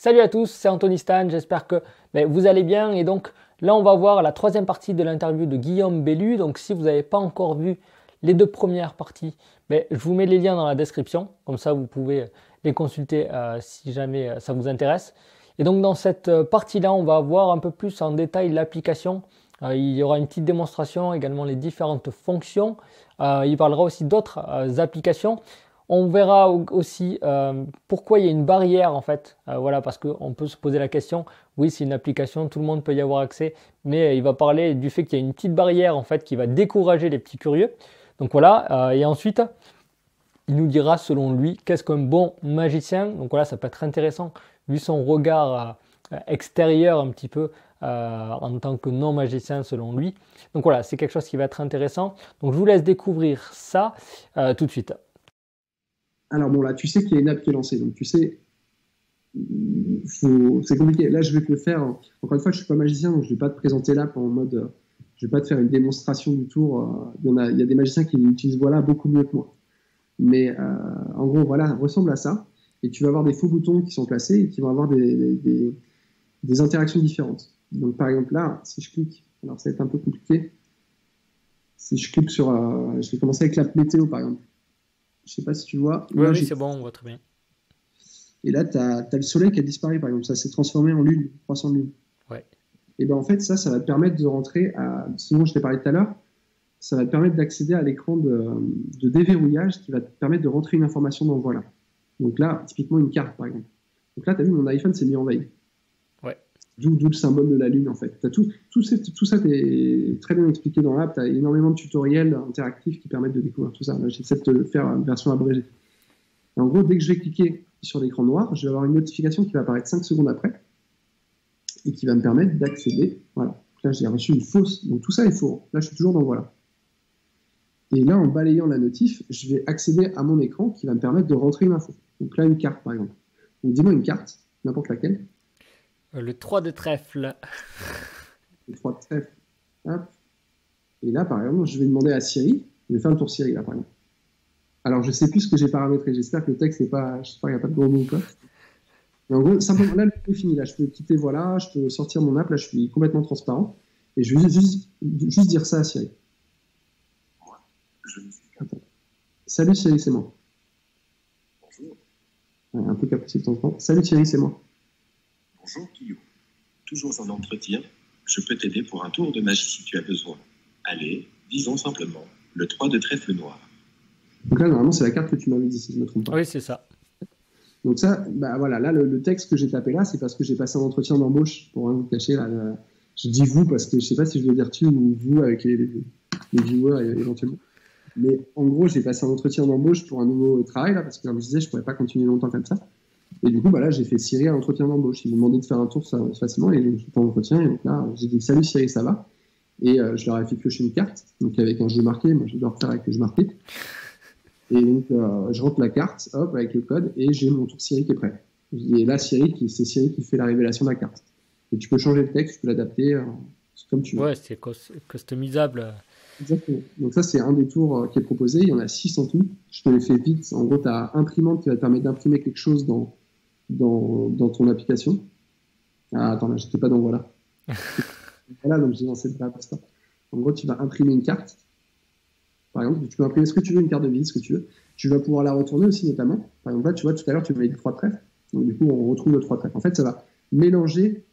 Salut à tous, c'est Anthony Stan, j'espère que vous allez bien. Et donc là, on va voir la troisième partie de l'interview de Guillaume Bellu. Donc si vous n'avez pas encore vu les deux premières parties, je vous mets les liens dans la description. Comme ça, vous pouvez les consulter si jamais ça vous intéresse. Et donc dans cette partie-là, on va voir un peu plus en détail l'application. Il y aura une petite démonstration, également les différentes fonctions. Il parlera aussi d'autres applications. On verra aussi pourquoi il y a une barrière en fait. Voilà, parce qu'on peut se poser la question, oui, c'est une application, tout le monde peut y avoir accès, mais il va parler du fait qu'il y a une petite barrière en fait qui va décourager les petits curieux. Donc voilà, et ensuite, il nous dira selon lui qu'est-ce qu'un bon magicien. Donc voilà, ça peut être intéressant vu son regard extérieur un petit peu en tant que non-magicien selon lui. Donc voilà, c'est quelque chose qui va être intéressant. Donc je vous laisse découvrir ça tout de suite. Alors bon, là, tu sais qu'il y a une app qui est lancée, donc tu sais, c'est compliqué. Là, je vais te le faire. Encore une fois, je ne suis pas magicien, donc je ne vais pas te présenter l'app en mode, je ne vais pas te faire une démonstration du tour. Il y a des magiciens qui l'utilisent voilà, beaucoup mieux que moi. Mais en gros, voilà, ressemble à ça. Et tu vas avoir des faux boutons qui sont placés et qui vont avoir des interactions différentes. Donc par exemple là, si je clique, alors ça va être un peu compliqué. Si je clique sur, je vais commencer avec l'app météo par exemple. Je ne sais pas si tu vois. Oui, oui, c'est bon, on voit très bien. Et là, tu as le soleil qui a disparu, par exemple. Ça s'est transformé en lune, 300 lunes. Ouais. Et bien, en fait, ça va te permettre de rentrer à. Sinon, je t'ai parlé tout à l'heure, ça va te permettre d'accéder à l'écran de déverrouillage qui va te permettre de rentrer une information dans Voilà. Donc là, typiquement, une carte, par exemple. Donc là, tu as vu, mon iPhone s'est mis en veille. Ouais. D'où le symbole de la lune, en fait. Tout ça est très bien expliqué dans l'app. Tu as énormément de tutoriels interactifs qui permettent de découvrir tout ça. Là, j'essaie de te le faire une version abrégée. Et en gros, dès que je vais cliquer sur l'écran noir, je vais avoir une notification qui va apparaître 5 secondes après et qui va me permettre d'accéder. Voilà. Donc là, j'ai reçu une fausse. Donc tout ça est faux. Là, je suis toujours dans Voilà. Et là, en balayant la notif, je vais accéder à mon écran qui va me permettre de rentrer une info. Donc là, une carte, par exemple. Donc dis-moi une carte, n'importe laquelle. Le 3 de trèfle. Le 3 de trèfle. Hop. Et là, par exemple, je vais demander à Siri. Je vais faire le tour Siri, là, par exemple. Alors, je ne sais plus ce que j'ai paramétré. J'espère que le texte n'est pas. Je sais pas, il n'y a pas de gros mots ou quoi. Mais en gros, simplement, là, le truc est fini. Là, je peux quitter Voilà. Je peux sortir mon app. Là, je suis complètement transparent. Et je vais juste dire ça à Siri. Attends. Salut Siri, c'est moi. Bonjour. Un peu capricieux de temps en temps. Salut Siri, c'est moi. Bonjour Guillaume. Toujours en entretien. Je peux t'aider pour un tour de magie si tu as besoin. Allez, disons simplement le 3 de trèfle noir. Donc là, normalement, c'est la carte que tu m'avais dit, si je ne me trompe pas. Oui, c'est ça. Donc ça, voilà, là, le texte que j'ai tapé là, c'est parce que j'ai passé un entretien d'embauche, pour rien vous cacher. Là, je dis vous parce que je ne sais pas si je dois dire tu ou vous avec les viewers éventuellement. Mais en gros, j'ai passé un entretien d'embauche pour un nouveau travail, là, parce que comme je disais, je ne pourrais pas continuer longtemps comme ça. Et du coup, là, j'ai fait Siri à l'entretien d'embauche. Ils m'ont demandé de faire un tour facilement, et donc j'étais en entretien, et donc là, j'ai dit salut Siri, ça va. Et je leur ai fait piocher une carte, donc avec un jeu marqué. Moi, je dois refaire avec le jeu marqué. Et donc, je rentre la carte, hop, avec le code, et j'ai mon tour Siri qui est prêt. Et là, c'est Siri qui fait la révélation de la carte. Et tu peux changer le texte, tu peux l'adapter, comme tu veux. Ouais, c'est customisable. Exactement. Donc ça, c'est un des tours qui est proposé. Il y en a 6 en tout. Je te les fais vite. En gros, tu as imprimante qui va te permettre d'imprimer quelque chose dans ton application. Ah, attends, là, j'étais pas dans Voilà. Voilà, donc j'ai lancé le App Store. En gros, tu vas imprimer une carte. Par exemple, tu peux imprimer ce que tu veux, une carte de visite, ce que tu veux. Tu vas pouvoir la retourner aussi, notamment. Par exemple, là, tu vois, tout à l'heure, tu m'avais dit 3 trèfles. Donc, du coup, on retrouve le 3 trèfles. En fait, ça va mélanger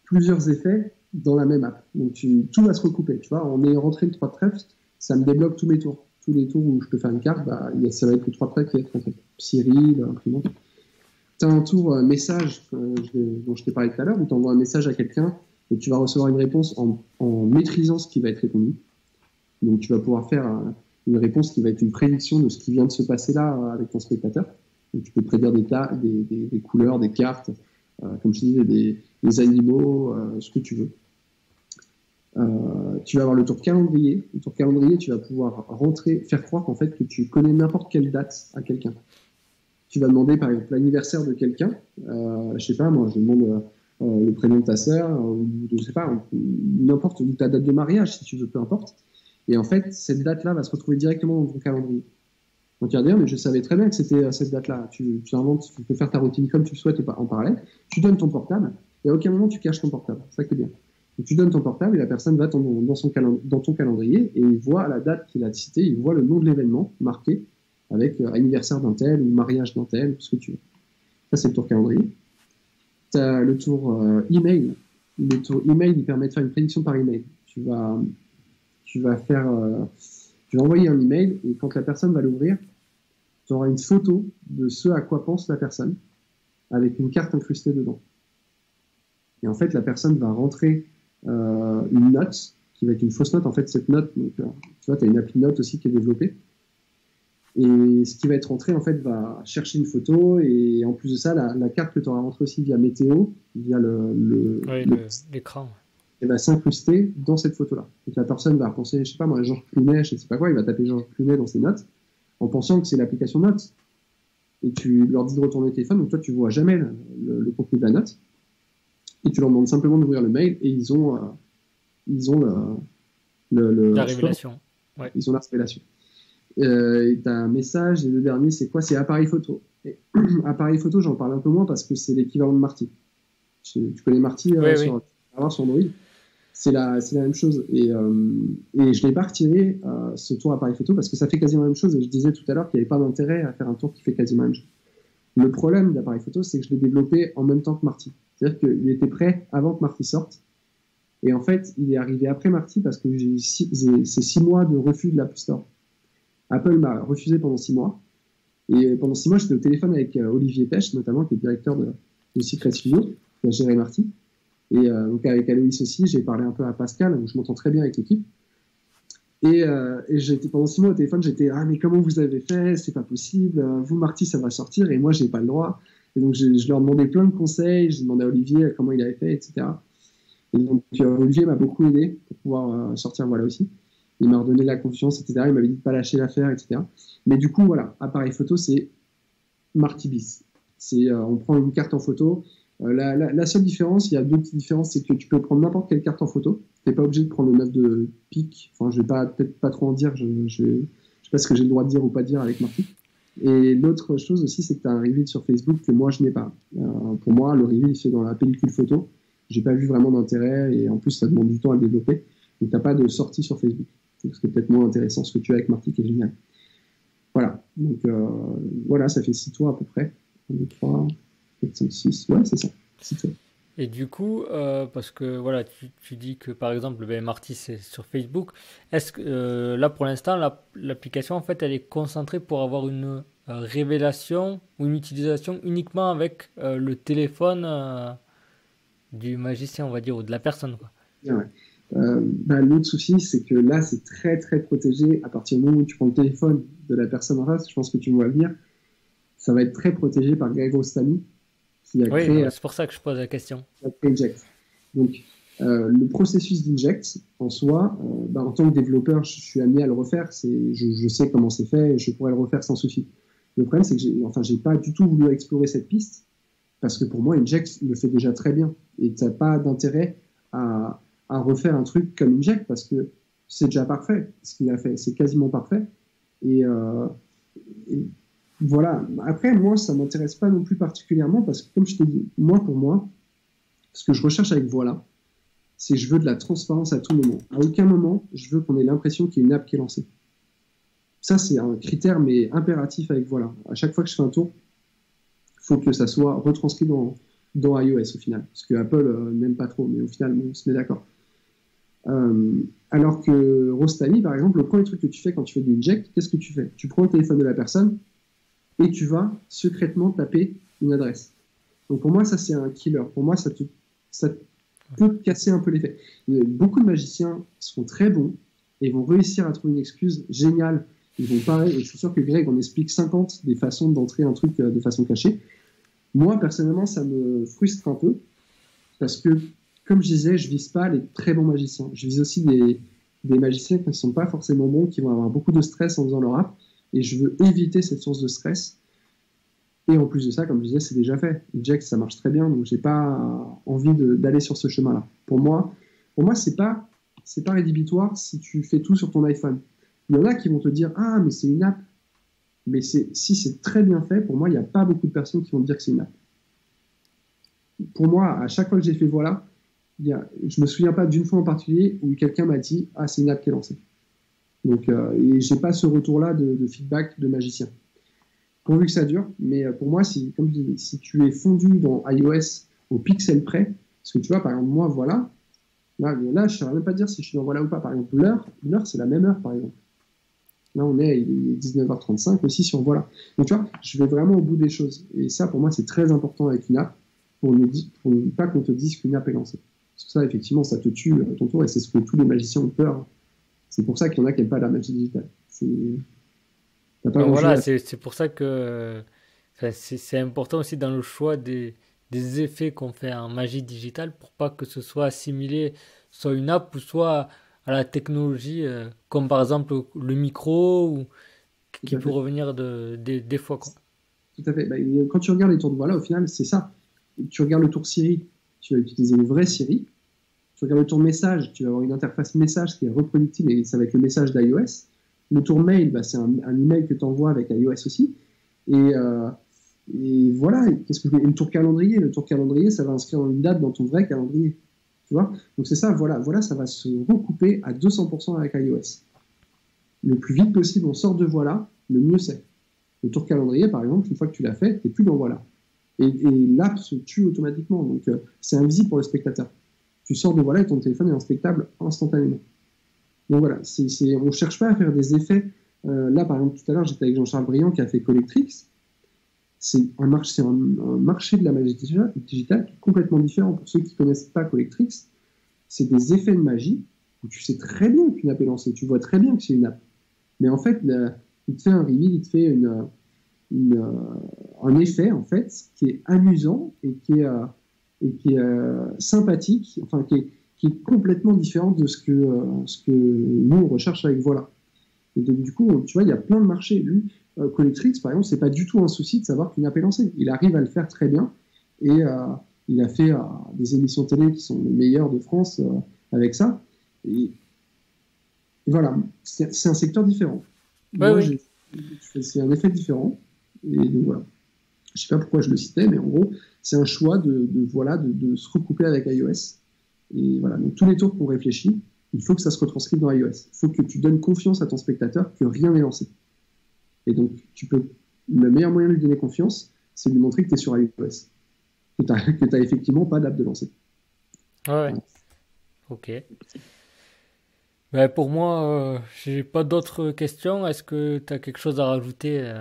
plusieurs effets dans la même app. Donc, tout va se recouper. Tu vois, en ayant rentré le 3 trèfles, ça me débloque tous mes tours. Tous les tours où je peux faire une carte, ça va être le 3 trèfles qui va être rentré. Siri, l'imprimante. Tu as un tour message dont je t'ai parlé tout à l'heure, où tu envoies un message à quelqu'un et tu vas recevoir une réponse en maîtrisant ce qui va être répondu. Donc, tu vas pouvoir faire une réponse qui va être une prédiction de ce qui vient de se passer là avec ton spectateur. Donc, tu peux prédire des couleurs, des cartes, comme je disais, des animaux, ce que tu veux. Tu vas avoir le tour calendrier. Le tour calendrier, tu vas pouvoir faire croire qu'en fait, que tu connais n'importe quelle date à quelqu'un. Tu vas demander, par exemple, l'anniversaire de quelqu'un. Je sais pas, moi, je demande le prénom de ta sœur, ou je sais pas, n'importe, ou ta date de mariage, si tu veux, peu importe. Et en fait, cette date-là va se retrouver directement dans ton calendrier. Donc il va dire, mais je savais très bien que c'était à cette date-là. Tu inventes, tu peux faire ta routine comme tu le souhaites en parallèle. Tu donnes ton portable, et à aucun moment tu caches ton portable. C'est ça qui est bien. Donc tu donnes ton portable et la personne va dans ton calendrier et il voit la date qu'il a citée, il voit le nom de l'événement marqué avec anniversaire d'un tel ou mariage d'un tel, ce que tu veux. Ça, c'est le tour calendrier. Tu as le tour email. Le tour email, il permet de faire une prédiction par email. Tu vas envoyer un email et quand la personne va l'ouvrir, tu auras une photo de ce à quoi pense la personne avec une carte incrustée dedans. Et en fait, la personne va rentrer une note qui va être une fausse note. En fait, cette note, donc, tu vois, tu as une appli de note aussi qui est développée. Et ce qui va être rentré, en fait, va chercher une photo et en plus de ça, la carte que tu auras rentrée aussi via météo, via l'écran. Elle va s'incruster dans cette photo-là. Donc la personne va penser, je sais pas moi, Georges Plunet, je sais pas quoi, il va taper Georges Plunet dans ses notes en pensant que c'est l'application Notes. Et tu leur dis de retourner le téléphone, donc toi tu vois jamais le contenu de la note. Et tu leur demandes simplement d'ouvrir le mail et ils ont la révélation. Ouais. Ils ont la révélation. Et tu as un message, et le dernier c'est quoi? C'est appareil photo. Et, appareil photo, j'en parle un peu moins parce que c'est l'équivalent de Marty. Tu connais Marty sur Android? C'est la même chose. Et je n'ai pas retiré ce tour appareil photo parce que ça fait quasiment la même chose. Et je disais tout à l'heure qu'il n'y avait pas d'intérêt à faire un tour qui fait quasiment la même chose. Le problème d'appareil photo, c'est que je l'ai développé en même temps que Marty. C'est-à-dire qu'il était prêt avant que Marty sorte. Et en fait, il est arrivé après Marty parce que c'est 6 mois de refus de l'App Store. Apple m'a refusé pendant 6 mois. Et pendant 6 mois, j'étais au téléphone avec Olivier Pêche, notamment, qui est directeur de Secret Studio, qui a géré Marty. Et donc avec Aloïs aussi, j'ai parlé un peu à Pascal, où je m'entends très bien avec l'équipe. Et j'étais pendant 6 mois au téléphone, j'étais mais comment vous avez fait? C'est pas possible. Vous Marty, ça va sortir et moi j'ai pas le droit. Et donc je leur demandais plein de conseils. J'ai demandé à Olivier comment il avait fait, etc. Et donc Olivier m'a beaucoup aidé pour pouvoir sortir voilà aussi. Il m'a redonné la confiance, etc. Il m'avait dit de pas lâcher l'affaire, etc. Mais du coup voilà, appareil photo c'est Marty bis. C'est on prend une carte en photo. La seule différence, il y a 2 petites différences, c'est que tu peux prendre n'importe quelle carte en photo. Tu n'es pas obligé de prendre le 9 de pique. Enfin, je vais peut-être pas trop en dire. Je sais pas ce que j'ai le droit de dire ou pas dire avec Marty. Et l'autre chose aussi, c'est que tu as un reveal sur Facebook que moi, je n'ai pas. Pour moi, le reveal, il se fait dans la pellicule photo. J'ai pas vu vraiment d'intérêt et en plus, ça demande du temps à le développer. Donc, tu n'as pas de sortie sur Facebook. Donc, c'est peut-être moins intéressant ce que tu as avec Marty, qui est génial. Voilà. Donc, voilà, ça fait 6 tours à peu près. 1, 2, 3... 5, 6, ouais, c'est ça. Et du coup, parce que voilà, tu dis que par exemple, Marty c'est sur Facebook. Est-ce que là pour l'instant, l'application en fait, elle est concentrée pour avoir une révélation ou une utilisation uniquement avec le téléphone du magicien, on va dire, ou de la personne, quoi. Ouais. L'autre souci, c'est que là, c'est très très protégé. À partir du moment où tu prends le téléphone de la personne en face, je pense que tu me vois venir, ça va être très protégé par Greg Rostami. C'est pour ça que je pose la question. Inject. Donc, le processus d'Inject, en soi, en tant que développeur, je suis amené à le refaire. Je sais comment c'est fait et je pourrais le refaire sans souci. Le problème, c'est que j'ai pas du tout voulu explorer cette piste parce que pour moi, Inject le fait déjà très bien. Et tu n'as pas d'intérêt à refaire un truc comme Inject parce que c'est déjà parfait. Ce qu'il a fait, c'est quasiment parfait. Et voilà. Après, moi, ça ne m'intéresse pas non plus particulièrement parce que, comme je t'ai dit, pour moi, ce que je recherche avec Voilà, c'est que je veux de la transparence à tout moment. À aucun moment, je veux qu'on ait l'impression qu'il y a une app qui est lancée. Ça, c'est un critère, mais impératif avec Voilà. À chaque fois que je fais un tour, il faut que ça soit retranscrit dans iOS au final. Parce que Apple n'aime pas trop, mais au final, on se met d'accord. Alors que Rostami, par exemple, le premier truc que tu fais quand tu fais du inject, qu'est-ce que tu fais? Tu prends le téléphone de la personne et tu vas secrètement taper une adresse. Donc pour moi, ça c'est un killer. Pour moi, ça peut te casser un peu l'effet. Beaucoup de magiciens sont très bons et vont réussir à trouver une excuse géniale. Ils vont pareil, et je suis sûr que Greg en explique 50 des façons d'entrer un truc de façon cachée. Moi, personnellement, ça me frustre un peu parce que, comme je disais, je vise pas les très bons magiciens. Je vise aussi des magiciens qui ne sont pas forcément bons, qui vont avoir beaucoup de stress en faisant leur app. Et je veux éviter cette source de stress. Et en plus de ça, comme je disais, c'est déjà fait. Inject, ça marche très bien, donc j'ai pas envie d'aller sur ce chemin-là. Pour moi, c'est pas rédhibitoire si tu fais tout sur ton iPhone. Il y en a qui vont te dire, mais c'est une app. Mais si c'est très bien fait, pour moi, il n'y a pas beaucoup de personnes qui vont me dire que c'est une app. Pour moi, à chaque fois que j'ai fait voilà, je ne me souviens pas d'une fois en particulier où quelqu'un m'a dit « Ah, c'est une app qui est lancée ». Donc, et je n'ai pas ce retour-là de feedback de magicien. Pourvu que ça dure, mais pour moi, comme je dis, si tu es fondu dans iOS au pixel près, parce que tu vois, par exemple, moi, voilà, là je ne saurais même pas dire si je suis dans voilà ou pas. Par exemple, l'heure, c'est la même heure, par exemple. Là, il est 19h35 aussi sur voilà. Donc, tu vois, je vais vraiment au bout des choses. Et ça, pour moi, c'est très important avec une app, pour ne pas qu'on te dise qu'une app est lancée. Parce que ça, effectivement, ça te tue à ton tour, et c'est ce que tous les magiciens ont peur. C'est pour ça qu'il y en a qui n'aiment pas la magie digitale. Voilà, c'est pour ça que c'est important aussi dans le choix des effets qu'on fait en magie digitale pour pas que ce soit assimilé soit une app ou soit à la technologie, comme par exemple le micro ou qui peut revenir des fois, quoi. Tout à fait. Bah, quand tu regardes les tours de voilà, au final, c'est ça. Tu regardes le tour Siri, tu vas utiliser une vraie Siri. Tu regardes le tour message, tu vas avoir une interface message qui est reproductible et ça va être le message d'iOS. Le tour mail, c'est un email que tu envoies avec iOS aussi. Et voilà, le tour calendrier, ça va inscrire une date dans ton vrai calendrier. Tu vois? Donc c'est ça, voilà, ça va se recouper à 200% avec iOS. Le plus vite possible, on sort de voilà, le mieux c'est. Le tour calendrier, par exemple, une fois que tu l'as fait, tu n'es plus dans voilà. Et l'app se tue automatiquement. Donc c'est invisible pour le spectateur. Tu sors de voilà et ton téléphone est inspectable instantanément. Donc voilà, on ne cherche pas à faire des effets. Là, par exemple, tout à l'heure, j'étais avec Jean-Charles Briand qui a fait Collectrix. C'est un marché de la magie digitale complètement différent. Pour ceux qui ne connaissent pas Collectrix, c'est des effets de magie où tu sais très bien qu'une app est lancée. Tu vois très bien que c'est une app. Mais en fait, il te fait un reveal, il te fait un effet, en fait, qui est amusant et qui est sympathique, enfin, qui est complètement différent de ce que nous, on recherche avec voilà. Et donc, du coup, tu vois, il y a plein de marchés. Lui, Collectrix, par exemple, c'est pas du tout un souci de savoir qu'une app est lancée. Il arrive à le faire très bien et il a fait des émissions télé qui sont les meilleures de France avec ça. Et voilà, c'est un secteur différent. Ouais, Moi, oui. c'est un effet différent. Et donc voilà. Je sais pas pourquoi je le citais, mais en gros, c'est un choix de se recouper avec iOS. Et voilà, donc tous les tours qu'on réfléchit, il faut que ça se retranscrive dans iOS. Il faut que tu donnes confiance à ton spectateur que rien n'est lancé. Et donc, le meilleur moyen de lui donner confiance, c'est de lui montrer que tu es sur iOS. Que tu n'as effectivement pas d'app de lancer. Ouais. Ok. Ben, pour moi, j'ai pas d'autres questions. Est-ce que tu as quelque chose à rajouter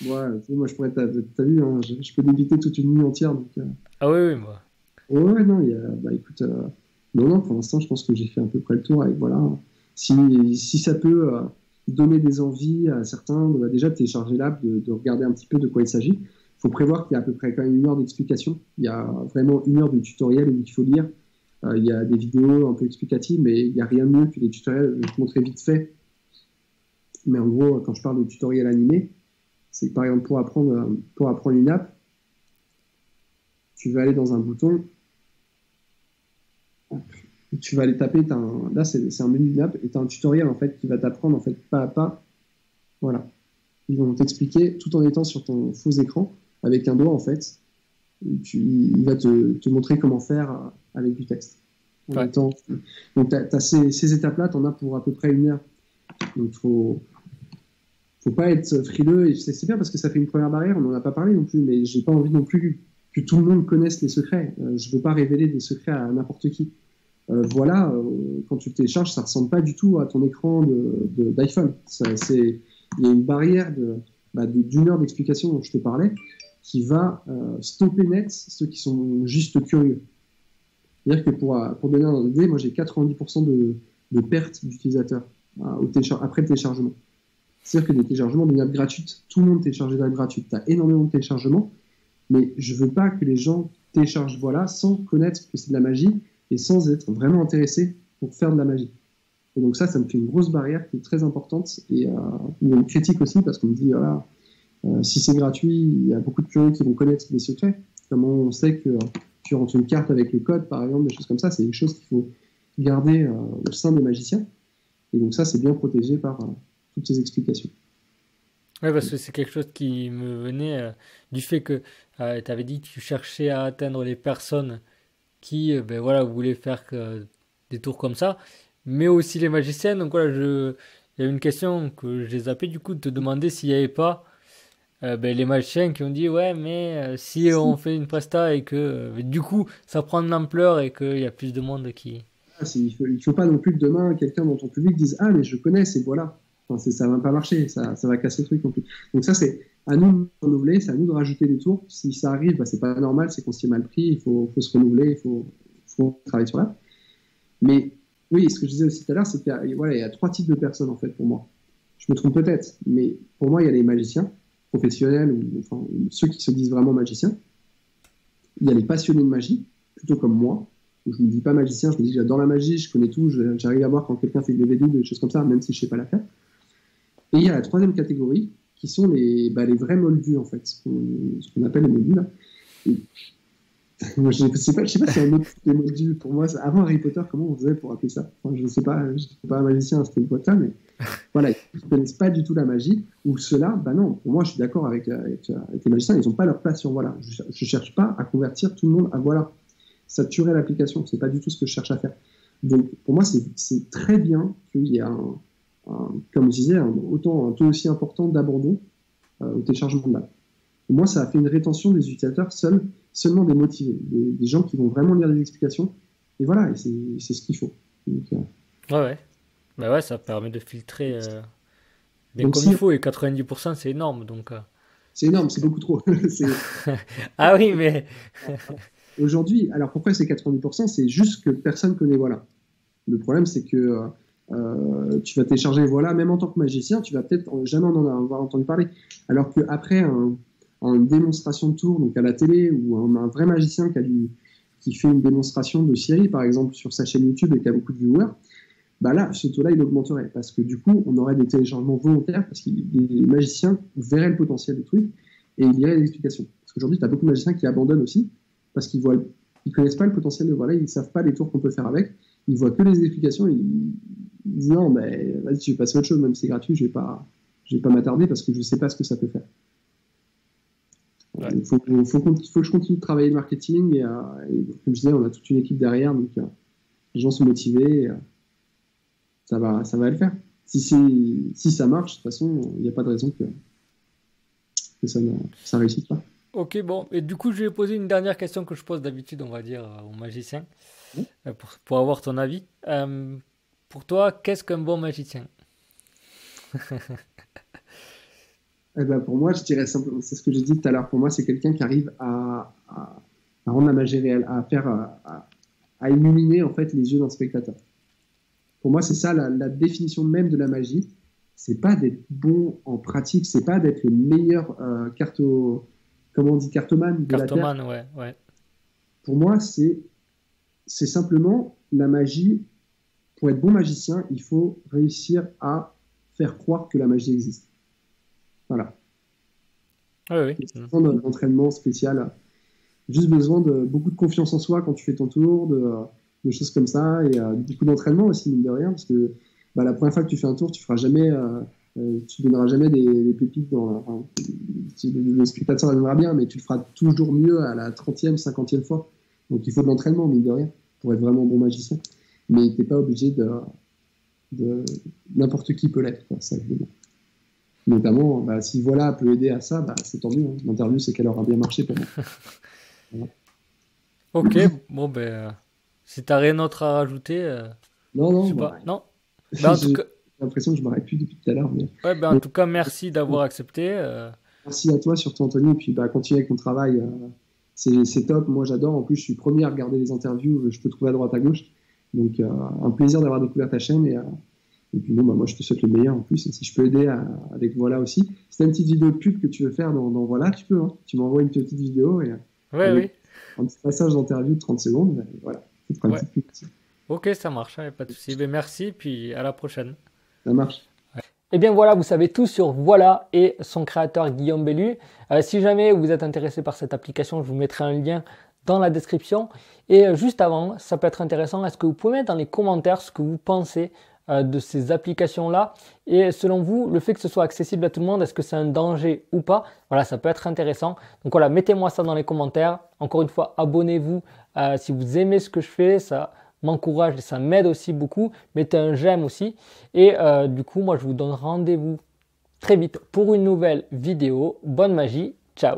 Ouais, tu sais, moi, je pourrais, t'as vu, hein, je peux débiter toute une nuit entière. Donc, Ah oui, oui, moi. ouais, non, écoute, non, pour l'instant, je pense que j'ai fait à peu près le tour avec, voilà. Si ça peut donner des envies à certains, déjà de télécharger l'app, de regarder un petit peu de quoi il s'agit. Il faut prévoir qu'il y a à peu près quand même 1 heure d'explication. Il y a vraiment 1 heure de tutoriel où il faut lire. Il y a des vidéos un peu explicatives, mais il n'y a rien de mieux que des tutoriels. Je vais te montrer vite fait. Mais en gros, quand je parle de tutoriel animé, c'est que par exemple, pour apprendre une app, tu vas aller dans un bouton, tu vas aller taper, là c'est un menu d'une app, et tu as un tutoriel en fait qui va t'apprendre en fait pas à pas. Voilà. Ils vont t'expliquer tout en étant sur ton faux écran, avec un doigt en fait. Il va te montrer comment faire avec du texte. Ouais. Donc tu as ces étapes-là, tu en as pour à peu près 1 heure. Donc faut pas être frileux, et c'est bien parce que ça fait une première barrière, on n'en a pas parlé non plus, mais j'ai pas envie non plus que tout le monde connaisse les secrets. Je veux pas révéler des secrets à n'importe qui. Quand tu le télécharges, ça ressemble pas du tout à ton écran d'iPhone. Il y a une barrière d'1 heure d'explication dont je te parlais qui va stopper net ceux qui sont juste curieux. C'est-à-dire que pour donner un idée, moi j'ai 90% de pertes d'utilisateurs après le téléchargement. C'est-à-dire que des téléchargements d'une app gratuite, tout le monde télécharge des apps gratuites. Tu as énormément de téléchargements, mais je veux pas que les gens téléchargent voilà sans connaître que c'est de la magie et sans être vraiment intéressés pour faire de la magie. Et donc ça me fait une grosse barrière qui est très importante et il y a une critique aussi parce qu'on me dit voilà, si c'est gratuit, il y a beaucoup de curieux qui vont connaître des secrets. Comment on sait que tu rentres une carte avec le code, par exemple, des choses comme ça, c'est des choses qu'il faut garder au sein des magiciens. Et donc ça, c'est bien protégé par toutes ces explications. Ouais, parce que c'est quelque chose qui me venait du fait que tu avais dit que tu cherchais à atteindre les personnes qui ben voilà, voulaient faire des tours comme ça, mais aussi les magiciens. Donc voilà, il y a une question que j'ai zappé du coup de te demander s'il n'y avait pas ben, les magiciens qui ont dit ouais, mais si on Si, fait une presta et que du coup ça prend de l'ampleur et qu'il y a plus de monde qui. il faut pas non plus que demain, quelqu'un dans ton public dise ah, mais je connais, c'est voilà. Enfin, ça va pas marcher, ça va casser le truc non plus. Donc, ça, c'est à nous de renouveler, c'est à nous de rajouter des tours. Si ça arrive, bah, c'est pas normal, c'est qu'on s'y est mal pris, faut se renouveler, faut travailler sur ça. Mais oui, ce que je disais aussi tout à l'heure, c'est qu'il y a 3 types de personnes en fait pour moi. Je me trompe peut-être, mais pour moi, il y a les magiciens professionnels ou enfin, ceux qui se disent vraiment magiciens. Il y a les passionnés de magie, plutôt comme moi, où je ne me dis pas magicien, je me dis que j'adore la magie, je connais tout, j'arrive à voir quand quelqu'un fait des védous, des choses comme ça, même si je ne sais pas la faire. Et il y a la troisième catégorie, qui sont les vrais moldus, en fait, ce qu'on appelle les moldus, là. Et, moi, je ne sais pas si c'est un autre des moldus. Pour moi, avant Harry Potter, comment on faisait pour appeler ça? Enfin, je ne sais pas, je ne suis pas un magicien à cette époque-là, mais voilà, ils ne connaissent pas du tout la magie, ou ceux-là, bah non, pour moi, je suis d'accord avec les magiciens, ils n'ont pas leur place sur voilà. Je ne cherche pas à convertir tout le monde à voilà. Ça tuerait l'application, c'est pas du tout ce que je cherche à faire. Donc, pour moi, c'est très bien qu'il y ait comme je disais, un taux aussi important d'abandon au téléchargement de l'app. Pour moi, ça a fait une rétention des utilisateurs seulement des motivés, des gens qui vont vraiment lire les explications. Et voilà, et c'est ce qu'il faut. Donc, Ouais, ouais. Bah ouais, ça permet de filtrer bien donc comme il si, faut et 90% c'est énorme donc. c'est énorme, c'est beaucoup trop. Ah oui, mais. Aujourd'hui, alors pourquoi c'est 90%? C'est juste que personne connaît Voilà. Le problème, c'est que tu vas télécharger Voilà, même en tant que magicien, tu vas peut-être jamais en avoir entendu parler. Alors qu'après une démonstration de tour, donc à la télé, ou un vrai magicien qui fait une démonstration de Siri, par exemple, sur sa chaîne YouTube et qui a beaucoup de viewers, bah là, ce taux-là, il augmenterait. Parce que du coup, on aurait des téléchargements volontaires, parce que les magiciens verraient le potentiel du truc et ils liraient les explications. Parce qu'aujourd'hui, tu as beaucoup de magiciens qui abandonnent aussi, parce qu'ils connaissent pas le potentiel de Voilà, ils savent pas les tours qu'on peut faire avec. Ils voient que les explications, ils disent non, mais vas-y, je vais passer à autre chose, même si c'est gratuit, je vais pas m'attarder parce que je sais pas ce que ça peut faire. Ouais. Il faut que je continue de travailler le marketing et comme je disais, on a toute une équipe derrière, donc les gens sont motivés, et, ça va le faire. Si ça marche, de toute façon, il n'y a pas de raison que ça réussisse pas. Ok, bon. Et du coup, je vais poser une dernière question que je pose d'habitude, on va dire, aux magiciens, Oui. pour avoir ton avis. Pour toi, qu'est-ce qu'un bon magicien? Eh ben, pour moi, je dirais simplement, c'est ce que j'ai dit tout à l'heure, pour moi, c'est quelqu'un qui arrive à rendre la magie réelle, à illuminer en fait les yeux d'un spectateur. Pour moi, c'est ça la définition même de la magie. C'est pas d'être bon en pratique, c'est pas d'être le meilleur comment on dit, cartomane de la Terre. Cartoman, ouais, ouais. Pour moi, c'est simplement la magie. Pour être bon magicien, il faut réussir à faire croire que la magie existe. Voilà. Ouais, Il oui. y a besoin d'un entraînement spécial. Juste besoin de beaucoup de confiance en soi quand tu fais ton tour, de choses comme ça, et beaucoup d'entraînement aussi, mine de rien, parce que la première fois que tu fais un tour, tu feras jamais, tu donneras jamais des pépites le spectateur aimera bien, mais tu le feras toujours mieux à la 30e, 50e fois. Donc il faut de l'entraînement, mine de rien, pour être vraiment bon magicien. Mais tu n'es pas obligé n'importe qui peut l'être, quoi, ça évidemment. Notamment, si Voilà peut aider à ça, c'est tant mieux. Hein. L'interview, c'est qu'elle aura bien marché pour moi. Voilà. Ok, bon, ben, si t'as rien d'autre à rajouter, je Non, sais pas. Non? Ben, en tout j'ai cas, l'impression que je m'arrête plus depuis tout à l'heure. ouais, ben, en Mais tout cas, merci d'avoir accepté. merci à toi, surtout Anthony, et puis continue avec ton travail. C'est top, moi j'adore. En plus, je suis premier à regarder les interviews, je peux trouver à droite à gauche. Donc, un plaisir d'avoir découvert ta chaîne. Et puis, moi, je te souhaite le meilleur en plus. Et si je peux aider avec Voilà aussi. Si tu as une petite vidéo de pub que tu veux faire dans Voilà, tu peux. Hein. Tu m'envoies une petite vidéo et Ouais, oui. un petit passage d'interview de 30 secondes. Et voilà, tu feras une Ouais. petite pub. Ok, ça marche, ouais, pas de souci. Ben, merci, puis à la prochaine. Ça marche. Eh bien voilà, vous savez tout sur Voilà et son créateur Guillaume Bellu. Si jamais vous êtes intéressé par cette application, je vous mettrai un lien dans la description. Et juste avant, ça peut être intéressant, est-ce que vous pouvez mettre dans les commentaires ce que vous pensez de ces applications-là. Et selon vous, le fait que ce soit accessible à tout le monde, est-ce que c'est un danger ou pas? Voilà, ça peut être intéressant. Donc voilà, mettez-moi ça dans les commentaires. Encore une fois, abonnez-vous si vous aimez ce que je fais. Ça m'encourage et ça m'aide aussi beaucoup. Mettez un j'aime aussi. Et du coup, moi, je vous donne rendez-vous très vite pour une nouvelle vidéo. Bonne magie. Ciao.